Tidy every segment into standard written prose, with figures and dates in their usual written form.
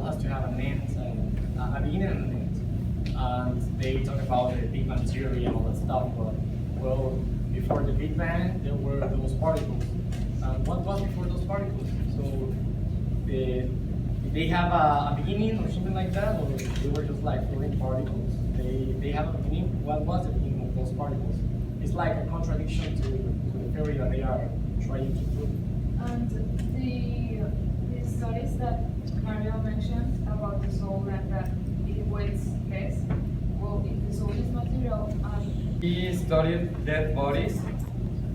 has to have an end and a beginning and an end. And they talk about the Big Bang theory and all that stuff, but well, before the Big Bang, there were those particles. And what was before those particles? So did they have a beginning or something like that, or they were just like floating particles? They have a beginning. What was the beginning of those particles? It's like a contradiction to the theory that they are trying to prove. And the studies that Mario mentioned about the soul and that it weighs less, well, if the soul is material, He studied dead bodies,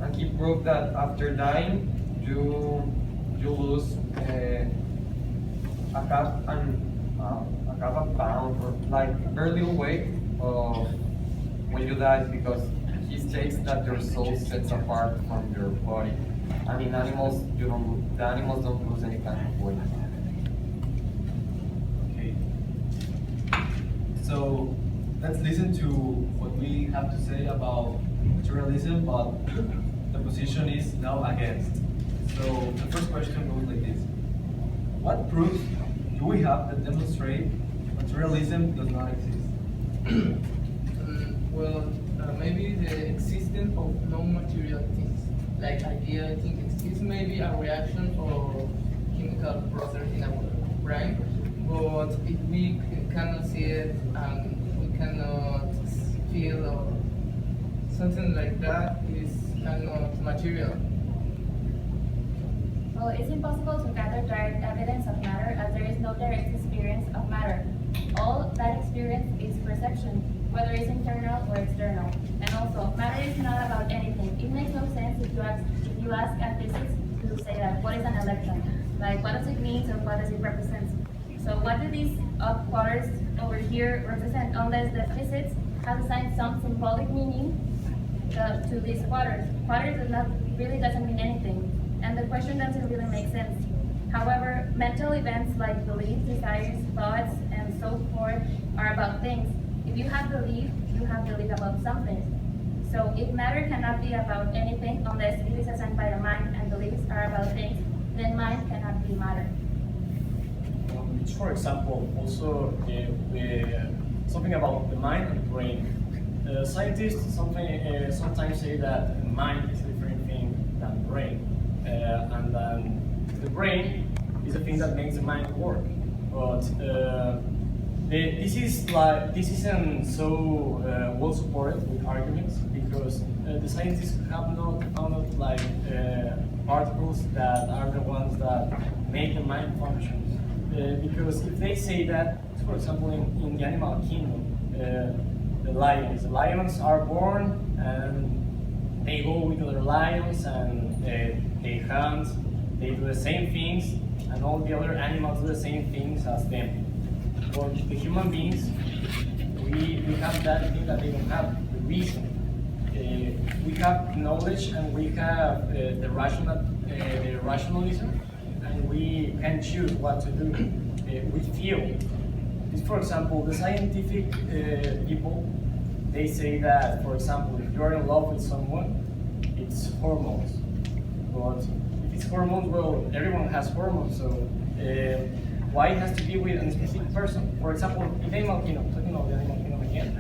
and he proved that after dying, you lose a half a pound or like very little weight when you die, because he states that your soul sets apart from your body, and in animals the animals don't lose any kind of weight. Okay. So let's listen to what we have to say about materialism, but the position is now against. So the first question goes like this: what proofs do we have that demonstrate materialism does not exist? Maybe the existence of non-material things, like idea things exist, maybe a reaction or chemical process in our brain, but if we cannot see it and we cannot feel or something like that, it is not material. Well, it's impossible to gather direct evidence of matter as there is no direct experience of matter. All that experience is perception, whether it's internal or external. And also, matter is not about anything. It makes no sense if you ask a physicist to say that, what is an electron? Like, what does it mean or what does it represent? So what do these quarters over here represent, unless the physicist has assigned some symbolic meaning to these quarters? Quarters really doesn't mean anything, and the question doesn't really make sense. However, mental events like beliefs, desires, thoughts, and so forth are about things. If you have belief, you have belief about something. So if matter cannot be about anything unless it is assigned by the mind and beliefs are about things, then mind cannot be matter. For example, also something about the mind and the brain. Scientists sometimes say that mind is a different thing than brain, and then the brain is the thing that makes the mind work. But this isn't so well supported with arguments, because the scientists have not found like particles that are the ones that make the mind function. Because if they say that, for example, in the animal kingdom, the lions are born and they go with other lions and they hunt, they do the same things, and all the other animals do the same things as them. But the human beings, we have that thing that they don't have, the reason. We have knowledge and we have the rationalism, and we can choose what to do. We feel. For example, the scientific people, they say that, for example, if you're in love with someone, it's hormones. But if it's hormones, well, everyone has hormones, so why it has to be with a specific person? For example, in animal kingdom, talking about the animal kingdom again,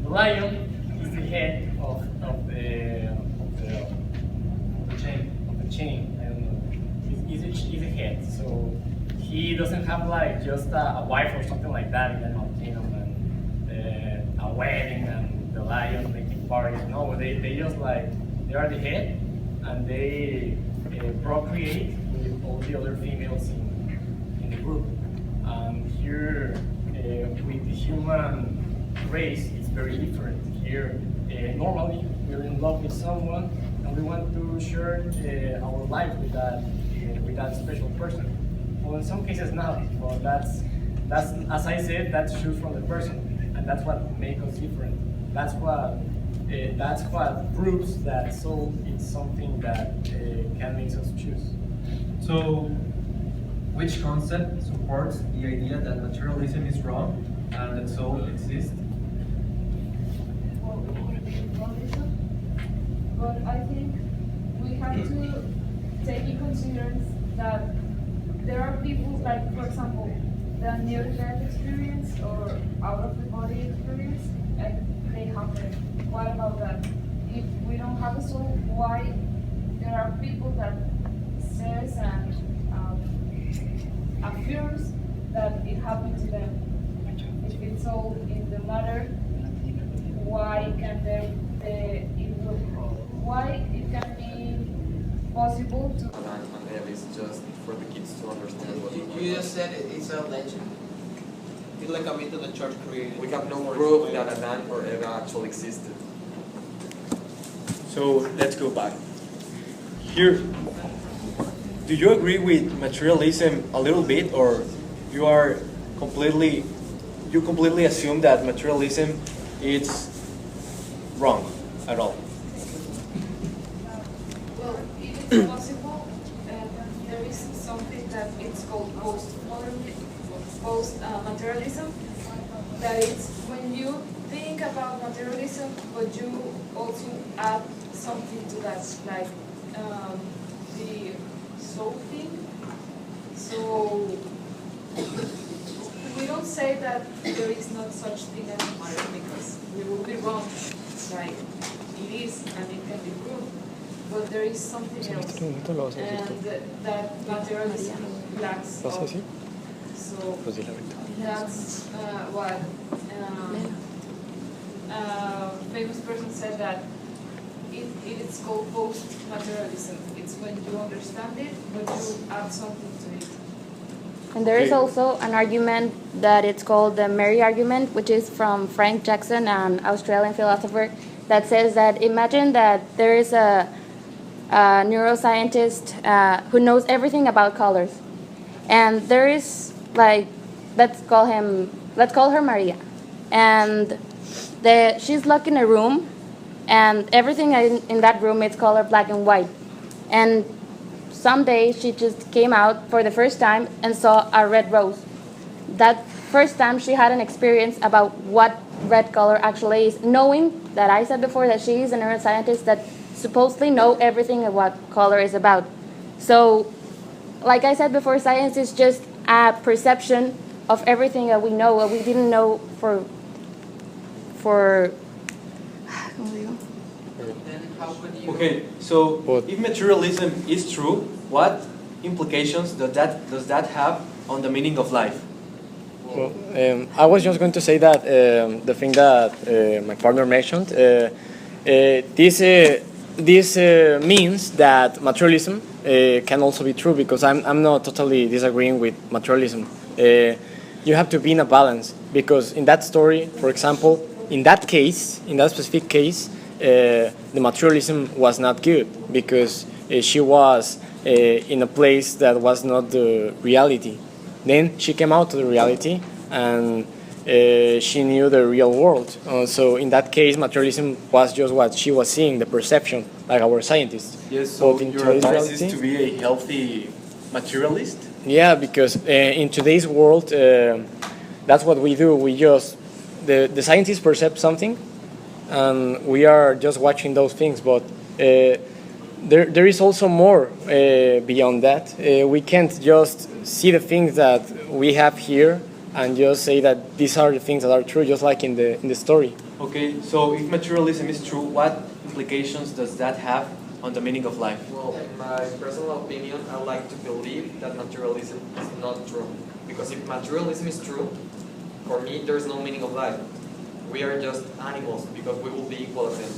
the lion is the head of the chain. I don't know. He's a head, so he doesn't have like just a wife or something like that in the animal kingdom and a wedding and the lion making parties. No, they just like they are the head and they procreate with all the other females in the group. And here with the human race, it's very different. Here, normally we're in love with someone and we want to share our life with that special person. Well, in some cases not, but that's as I said, that's choose from the person, and that's what makes us different. That's what proves that soul is something that can make us choose. So, which concept supports the idea that materialism is wrong and that soul exists? But I think we have to take in consideration that there are people like, for example, the near-death experience or out-of-the-body experience, and they happen. What about that? If we don't have a soul, why there are people that says and affirms that it happened to them? If it's all in the matter, why can why it can be possible to? And Eve is just for the kids to understand what You just said it's a legend. It's like a myth that the church created. we have no proof that Adán or Eve actually existed. So let's go back. Here, do you agree with materialism a little bit, or you completely assume that materialism is wrong at all? Well, it is possible, there is something that it's called post-materialism, that it's when you think about materialism, but you also add something to that, like the soul thing. So we don't say that there is not such thing as matter, because we will be wrong. Like it is, and it can be proved, but there is something else, and that materialism lacks of. So that's what famous person said, that it is called post-materialism. It's when you understand it, but you add something to it. And there is Okay. also an argument that it's called the Mary argument, which is from Frank Jackson, an Australian philosopher, that says that imagine that there is a neuroscientist who knows everything about colors, and there is like let's call her Maria, and she's locked in a room, and everything in that room is color black and white, and someday she just came out for the first time and saw a red rose. That first time she had an experience about what red color actually is, knowing that I said before that she is a neuroscientist that supposedly know everything of what color is about. So, like I said before, science is just a perception of everything that we know, what we didn't know for Then how could you? Okay, so if materialism is true, what implications does that have on the meaning of life? Well, I was just going to say that the thing that my partner mentioned, this means that materialism can also be true, because I'm not totally disagreeing with materialism. You have to be in a balance, because in that story, for example, in that specific case, the materialism was not good, because she was in a place that was not the reality. Then she came out to the reality, and she knew the real world. So in that case, materialism was just what she was seeing, the perception, like our scientists. Yes, so But in your today's advice reality- is to be a healthy materialist? Yeah, because in today's world, that's what we do. We just the scientists perceive something, and we are just watching those things. But there is also more beyond that. We can't just see the things that we have here and just say that these are the things that are true, just like in the story. Okay, so if materialism is true, what implications does that have on the meaning of life? Well, in my personal opinion, I like to believe that materialism is not true. Because if materialism is true, for me, there's no meaning of life. We are just animals, because we will be equal as them.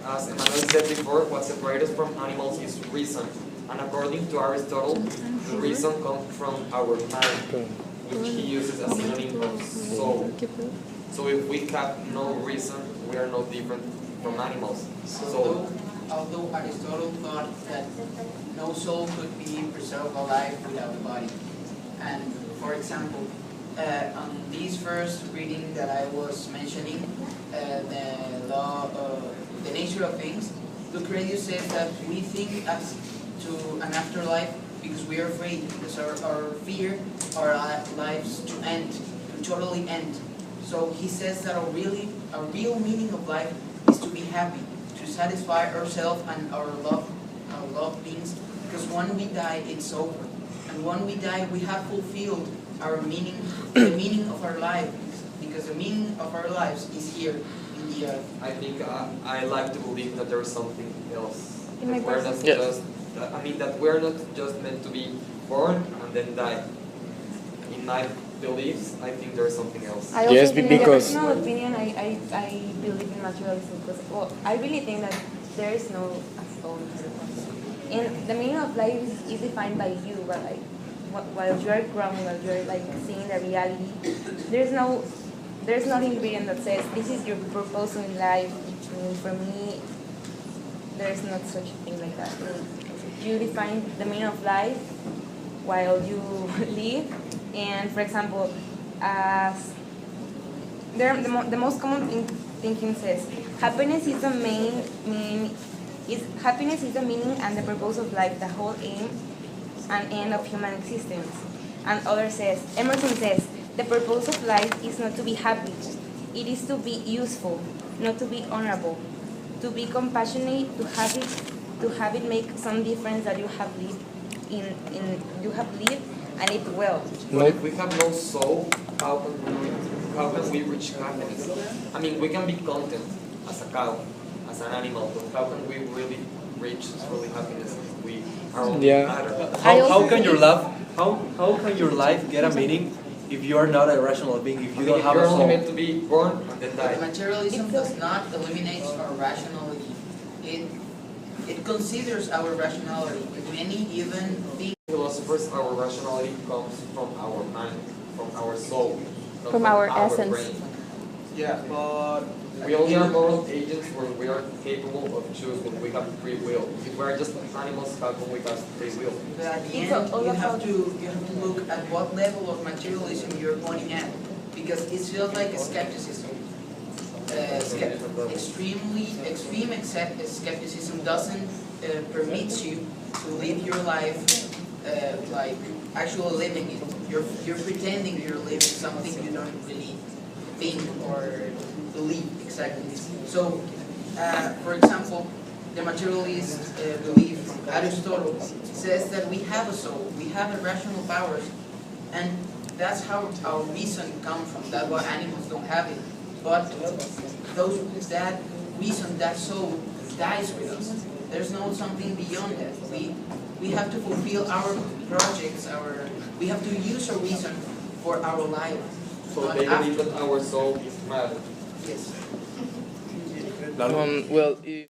As Emmanuel said before, what separates us from animals is reason. And according to Aristotle, the reason comes from our mind, which he uses as synonym of soul. So if we have no reason, we are no different from animals. So Although Aristotle thought that no soul could be preserved alive without a body. And for example, on this first reading that I was mentioning, the law, the nature of things, Lucretius says that we think as to an afterlife because we are afraid, because our fear our lives to end, to totally end. So he says that a real meaning of life is to be happy, to satisfy ourselves and our loved beings, because when we die, it's over. And and when we die, we have fulfilled our meaning, the meaning of our life, because the meaning of our lives is here in the earth. I think I like to believe that there's something else. In my That we're not person- Yeah. just, I mean, that we're not just meant to be born and then die. In my beliefs, I think there's something else. I also Yes, think, because- in my personal opinion, I believe in materialism because, well, I really think that there is no soul. And the meaning of life is defined by you, but like while you are growing, while you are like seeing the reality, there's no ingredient that says this is your purpose in life. And for me, there's not such a thing like that. You define the meaning of life while you live, and for example, as the most common thinking says, happiness is the happiness is the meaning and the purpose of life, the whole aim and end of human existence. And Emerson says, the purpose of life is not to be happy, it is to be useful, not to be honorable, to be compassionate, to have it make some difference that you have lived and it well. But if we have no soul, how can we reach happiness? I mean, we can be content as a cow, as an animal, but how can we really reach really happiness if we are only Yeah. matter? How can your life get a meaning if you are not a rational being, if I you mean, don't if have you're a only soul? meant to be born and then die. Materialism does not eliminate our rationality. It considers our rationality in any given thing. Philosophers, our rationality comes from our mind, from our soul, not From our essence. brain. Yeah, but We only are moral agents where we are capable of choosing. We have free will. If we are just animals, how can we have free will? But at the It's end, all you about- have to look at what level of materialism you're pointing at, because it feels like a skepticism. Extreme skepticism doesn't permit you to live your life like actually living it. You're pretending you're living something you don't really think or believe exactly. So, for example, the materialist belief, Aristotle, says that we have a soul, we have irrational powers, and that's how our reason comes from. That's why animals don't have it. But that reason, that soul, dies with us. There's no something beyond that. We have to fulfill our projects. We have to use our reason for our life. So not they believe after. that our soul is matter. Yes. Well,